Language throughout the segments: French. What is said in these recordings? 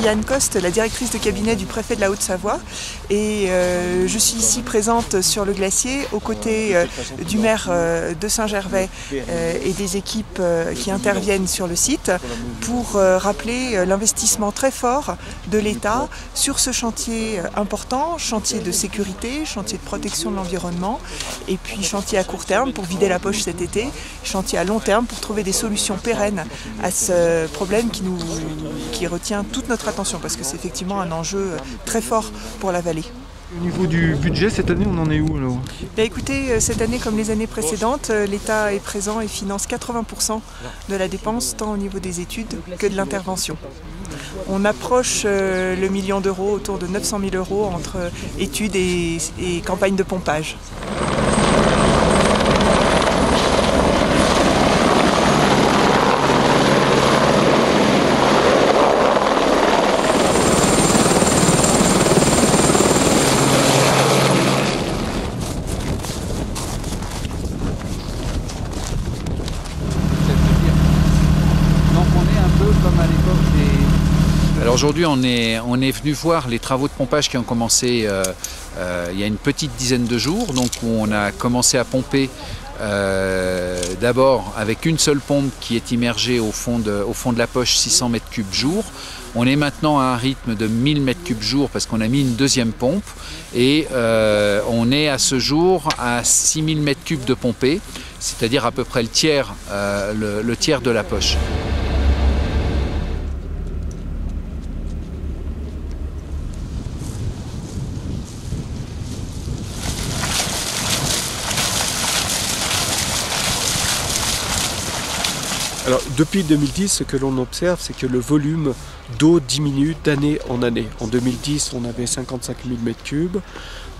Marie-Anne Coste, la directrice de cabinet du préfet de la Haute-Savoie, et je suis ici présente sur le glacier aux côtés du maire de Saint-Gervais et des équipes qui interviennent sur le site pour rappeler l'investissement très fort de l'État sur ce chantier important, chantier de sécurité, chantier de protection de l'environnement, et puis chantier à court terme pour vider la poche cet été, chantier à long terme pour trouver des solutions pérennes à ce problème qui retient toute notre attention, parce que c'est effectivement un enjeu très fort pour la vallée. Au niveau du budget, cette année, on en est où alors? Écoutez, cette année comme les années précédentes, l'État est présent et finance 80% de la dépense, tant au niveau des études que de l'intervention. On approche le 1 million d'euros, autour de 900 000 euros entre études et campagnes de pompage. Alors aujourd'hui, on est venu voir les travaux de pompage qui ont commencé il y a une petite dizaine de jours. Donc on a commencé à pomper d'abord avec une seule pompe qui est immergée au fond de la poche, 600 m3 jour. On est maintenant à un rythme de 1000 m3 jour parce qu'on a mis une deuxième pompe et on est à ce jour à 6000 m3 de pompée, c'est-à-dire à peu près le tiers de la poche. Alors, depuis 2010, ce que l'on observe, c'est que le volume d'eau diminue d'année en année. En 2010, on avait 55 000 m3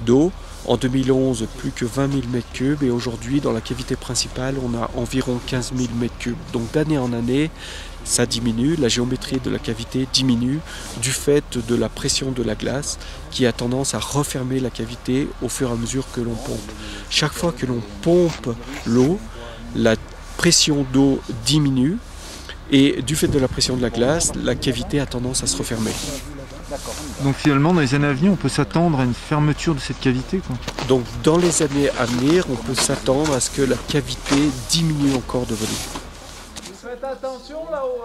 d'eau. En 2011, plus que 20 000 m3. Et aujourd'hui, dans la cavité principale, on a environ 15 000 m3. Donc, d'année en année, ça diminue. La géométrie de la cavité diminue du fait de la pression de la glace qui a tendance à refermer la cavité au fur et à mesure que l'on pompe. Chaque fois que l'on pompe l'eau, la pression d'eau diminue et du fait de la pression de la glace, la cavité a tendance à se refermer. Donc finalement, dans les années à venir, on peut s'attendre à une fermeture de cette cavité, quoi. Donc dans les années à venir, on peut s'attendre à ce que la cavité diminue encore de volume. Faites attention là-haut.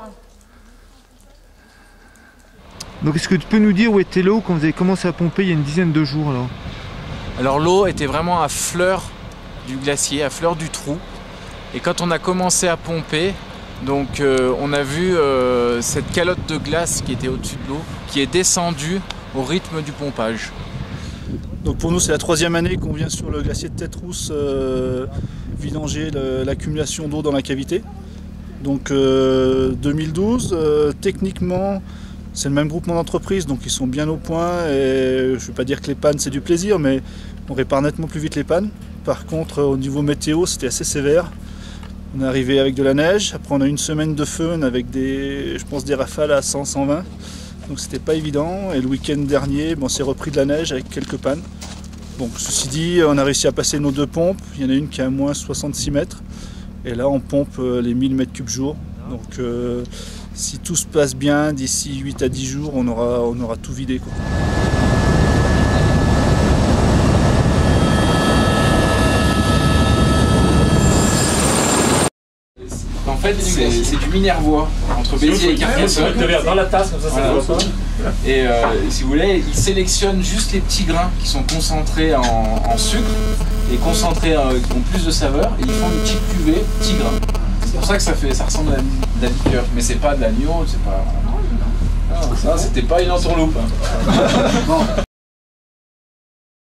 Donc est-ce que tu peux nous dire où était l'eau quand vous avez commencé à pomper il y a une dizaine de jours alors? Alors l'eau était vraiment à fleur du glacier, à fleur du trou. Et quand on a commencé à pomper, donc on a vu cette calotte de glace qui était au-dessus de l'eau, qui est descendue au rythme du pompage. Donc pour nous, c'est la 3e année qu'on vient sur le glacier de Tête-Rousse vidanger l'accumulation d'eau dans la cavité. Donc 2012, techniquement, c'est le même groupement d'entreprises, donc ils sont bien au point. Et je ne vais pas dire que les pannes c'est du plaisir, mais on répare nettement plus vite les pannes. Par contre, au niveau météo, c'était assez sévère. On est arrivé avec de la neige, après on a eu une semaine de fun avec des rafales à 100-120, donc c'était pas évident. Et le week-end dernier, on s'est repris de la neige avec quelques pannes. Bon, ceci dit, on a réussi à passer nos 2 pompes, il y en a une qui est à moins 66 mètres, et là on pompe les 1000 m3 jour. Donc si tout se passe bien, d'ici 8 à 10 jours, on aura tout vidé, quoi. En fait, c'est du minervois entre Béziers et Carcassonne. Dans la tasse, comme ça, voilà. Et si vous voulez, ils sélectionnent juste les petits grains qui sont concentrés en sucre et concentrés, qui ont plus de saveur, et ils font une petite cuvée, petits grains. C'est pour ça que ça ressemble à de la liqueur, mais c'est pas de l'agneau, c'est pas. Ça, c'était pas une entourloupe. Hein.